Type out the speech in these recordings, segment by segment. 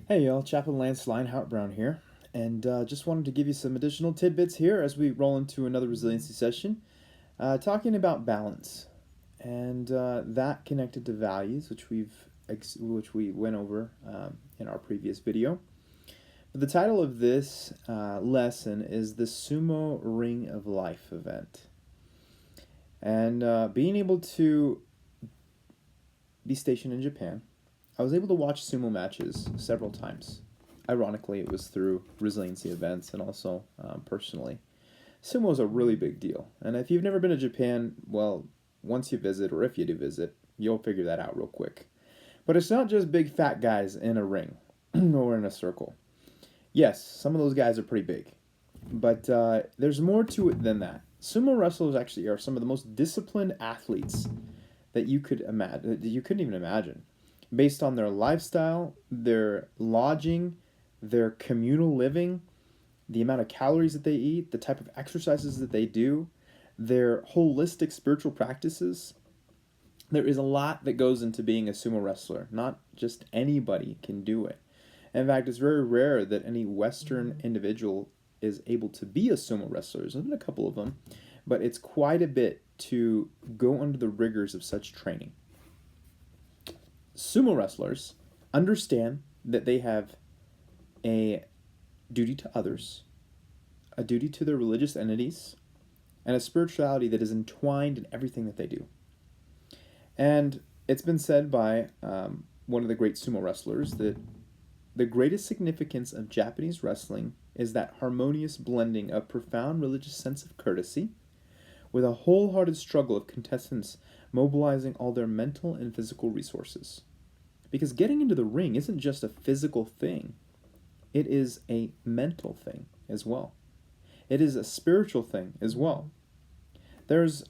Hey y'all, Chaplain Lance Leinhart Brown here, and just wanted to give you some additional tidbits here as we roll into another resiliency session, talking about balance, and that connected to values, which we went over in our previous video. But the title of this lesson is the Sumo Ring of Life event, and being able to be stationed in Japan, I was able to watch sumo matches several times. Ironically, it was through resiliency events and also personally. Sumo is a really big deal. And if you've never been to Japan, well, once you visit, or if you do visit, you'll figure that out real quick. But it's not just big fat guys in a ring or in a circle. Yes, some of those guys are pretty big. But there's more to it than that. Sumo wrestlers actually are some of the most disciplined athletes that you could imagine, that you couldn't even imagine, based on their lifestyle, their lodging, their communal living, the amount of calories that they eat, the type of exercises that they do, their holistic spiritual practices. There is a lot that goes into being a sumo wrestler. Not just anybody can do it. In fact, it's very rare that any Western individual is able to be a sumo wrestler. There's been a couple of them, but it's quite a bit to go under the rigors of such training. Sumo wrestlers understand that they have a duty to others, a duty to their religious entities, and a spirituality that is entwined in everything that they do. And it's been said by one of the great sumo wrestlers that the greatest significance of Japanese wrestling is that harmonious blending of profound religious sense of courtesy with a wholehearted struggle of contestants mobilizing all their mental and physical resources. Because getting into the ring isn't just a physical thing, it is a mental thing as well. It is a spiritual thing as well. There's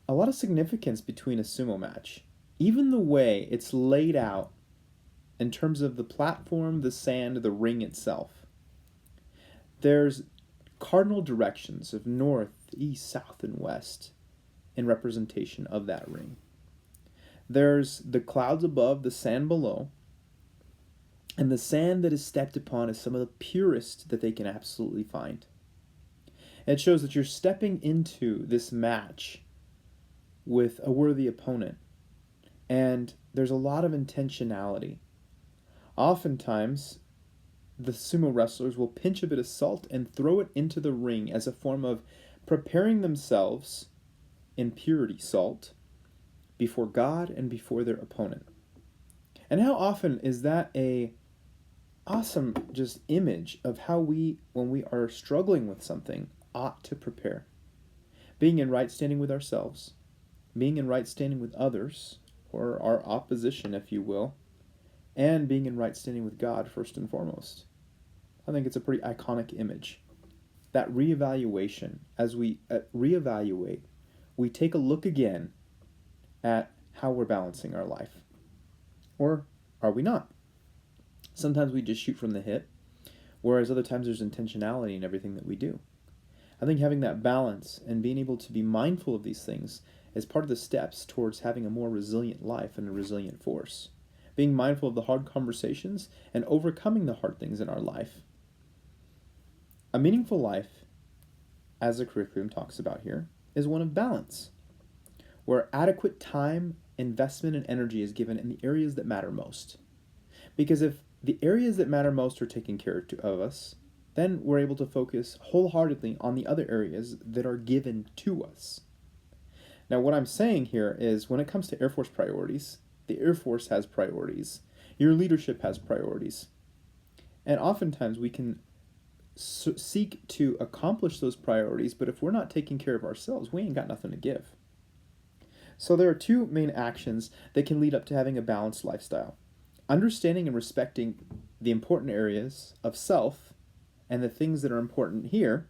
a lot of significance between a sumo match. Even the way it's laid out in terms of the platform, the sand, the ring itself. There's cardinal directions of north, east, south, and west in representation of that ring. There's the clouds above, the sand below, and the sand that is stepped upon is some of the purest that they can absolutely find. It shows that you're stepping into this match with a worthy opponent, and there's a lot of intentionality. Oftentimes, the sumo wrestlers will pinch a bit of salt and throw it into the ring as a form of preparing themselves in purity, salt, before God and before their opponent. And how often is that a awesome just image of how we, when we are struggling with something, ought to prepare. Being in right standing with ourselves, being in right standing with others, or our opposition, if you will, and being in right standing with God first and foremost. I think it's a pretty iconic image. That reevaluation, as we reevaluate, we take a look again at how we're balancing our life. Or are we not? Sometimes we just shoot from the hip, whereas other times there's intentionality in everything that we do. I think having that balance and being able to be mindful of these things is part of the steps towards having a more resilient life and a resilient force. Being mindful of the hard conversations and overcoming the hard things in our life. A meaningful life, as the curriculum talks about here, is one of balance, where adequate time, investment, and energy is given in the areas that matter most. Because if the areas that matter most are taken care of us, then we're able to focus wholeheartedly on the other areas that are given to us. Now, what I'm saying here is when it comes to Air Force priorities, the Air Force has priorities. Your leadership has priorities. And oftentimes we can seek to accomplish those priorities, but if we're not taking care of ourselves, we ain't got nothing to give. So there are two main actions that can lead up to having a balanced lifestyle. Understanding and respecting the important areas of self and the things that are important here,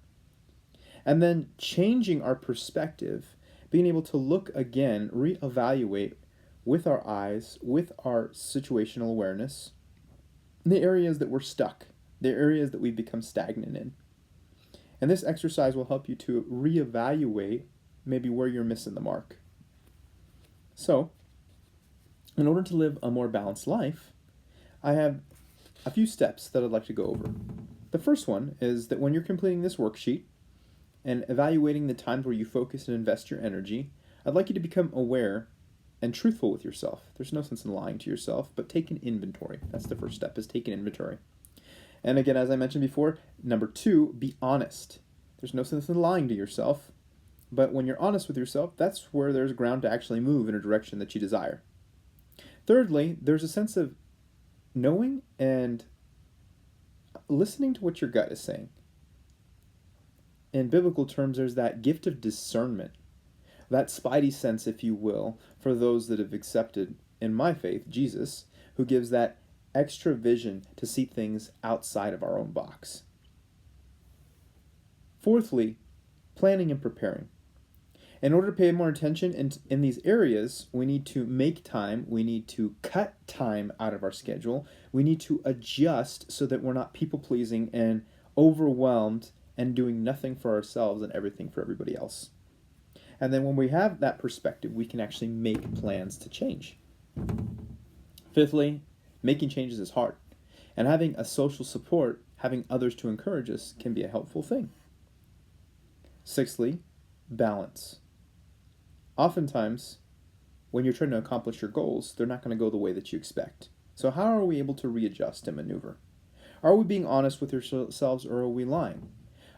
and then changing our perspective, being able to look again, reevaluate with our eyes, with our situational awareness, the areas that we're stuck, the areas that we've become stagnant in. And this exercise will help you to reevaluate maybe where you're missing the mark. So, in order to live a more balanced life, I have a few steps that I'd like to go over. The first one is that when you're completing this worksheet and evaluating the times where you focus and invest your energy, I'd like you to become aware and truthful with yourself. There's no sense in lying to yourself, but take an inventory. That's the first step, is take an inventory. And again, as I mentioned before, number 2, be honest. There's no sense in lying to yourself, but when you're honest with yourself, that's where there's ground to actually move in a direction that you desire. Thirdly, there's a sense of knowing and listening to what your gut is saying. In biblical terms, there's that gift of discernment, that spidey sense, if you will, for those that have accepted, in my faith, Jesus, who gives that extra vision to see things outside of our own box. Fourthly, planning and preparing. In order to pay more attention in these areas, we need to make time, we need to cut time out of our schedule, we need to adjust so that we're not people-pleasing and overwhelmed and doing nothing for ourselves and everything for everybody else. And then when we have that perspective, we can actually make plans to change. Fifthly, making changes is hard. And having a social support, having others to encourage us, can be a helpful thing. Sixthly, balance. Oftentimes, when you're trying to accomplish your goals, they're not going to go the way that you expect. So how are we able to readjust and maneuver? Are we being honest with ourselves, or are we lying?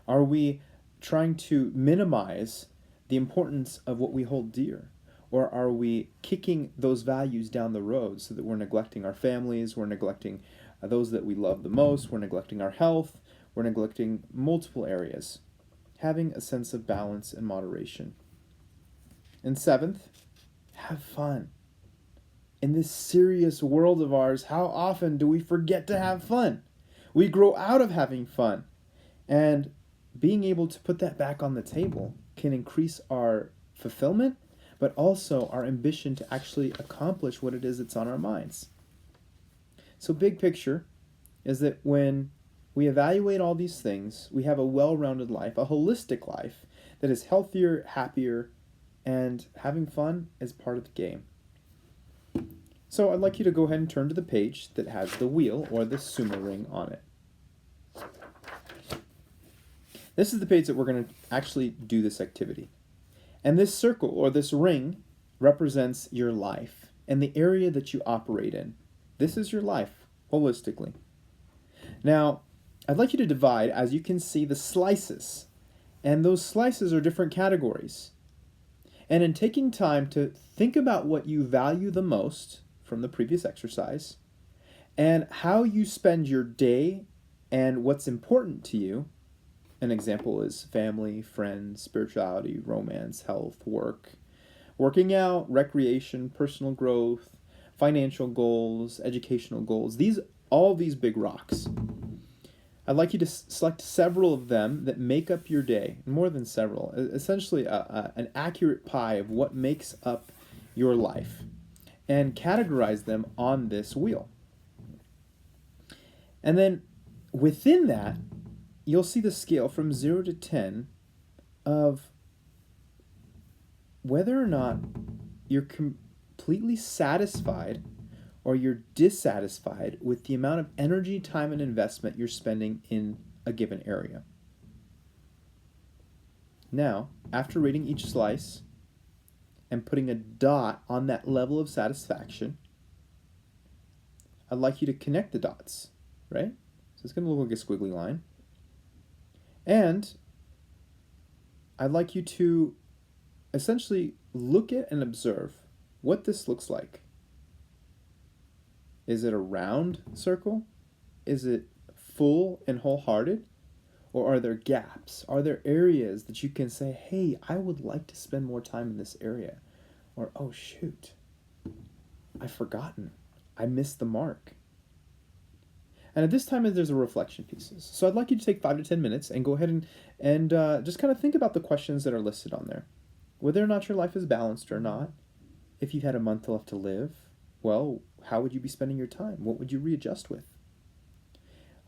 Are we trying to minimize the importance of what we hold dear? Or are we kicking those values down the road so that we're neglecting our families, we're neglecting those that we love the most, we're neglecting our health, we're neglecting multiple areas? Having a sense of balance and moderation. And seventh, have fun. In this serious world of ours, how often do we forget to have fun? We grow out of having fun. And being able to put that back on the table can increase our fulfillment, but also our ambition to actually accomplish what it is that's on our minds. So big picture is that when we evaluate all these things, we have a well-rounded life, a holistic life that is healthier, happier, and having fun is part of the game. So I'd like you to go ahead and turn to the page that has the wheel or the Sumo ring on it. This is the page that we're going to actually do this activity. And this circle or this ring represents your life and the area that you operate in. This is your life, holistically. Now, I'd like you to divide, as you can see, the slices. And those slices are different categories. And in taking time to think about what you value the most from the previous exercise, and how you spend your day and what's important to you, an example is family, friends, spirituality, romance, health, work, working out, recreation, personal growth, financial goals, educational goals, all these big rocks. I'd like you to select several of them that make up your day, more than several, essentially an accurate pie of what makes up your life, and categorize them on this wheel. And then within that, you'll see the scale from 0 to 10 of whether or not you're completely satisfied or you're dissatisfied with the amount of energy, time, and investment you're spending in a given area. Now, after rating each slice and putting a dot on that level of satisfaction, I'd like you to connect the dots, right? So it's going to look like a squiggly line. And I'd like you to essentially look at and observe what this looks like. Is it a round circle? Is it full and wholehearted? Or are there gaps? Are there areas that you can say, hey, I would like to spend more time in this area? Or, oh, shoot, I've forgotten. I missed the mark. And at this time, there's a reflection pieces. So I'd like you to take 5 to 10 minutes and go ahead and just kind of think about the questions that are listed on there. Whether or not your life is balanced or not. If you've had a month left to live, well, how would you be spending your time? What would you readjust with?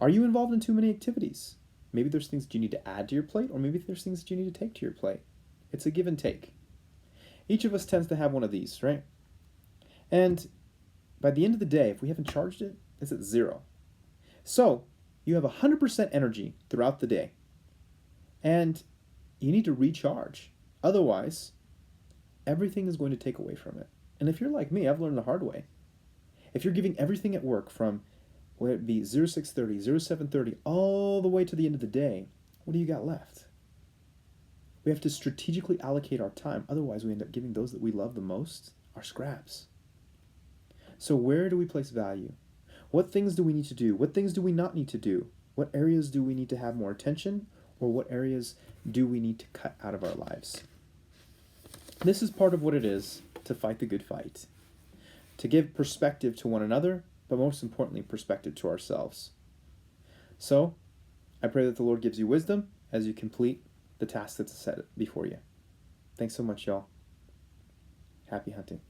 Are you involved in too many activities? Maybe there's things that you need to add to your plate, or maybe there's things that you need to take to your plate. It's a give and take. Each of us tends to have one of these, right? And by the end of the day, if we haven't charged it, it's at 0. So you have 100% energy throughout the day, and you need to recharge. Otherwise, everything is going to take away from it. And if you're like me, I've learned the hard way. If you're giving everything at work from whether it be 0630, 0730, all the way to the end of the day, what do you got left? We have to strategically allocate our time. Otherwise, we end up giving those that we love the most our scraps. So where do we place value? What things do we need to do? What things do we not need to do? What areas do we need to have more attention? Or what areas do we need to cut out of our lives? This is part of what it is to fight the good fight. To give perspective to one another, but most importantly, perspective to ourselves. So, I pray that the Lord gives you wisdom as you complete the task that's set before you. Thanks so much, y'all. Happy hunting.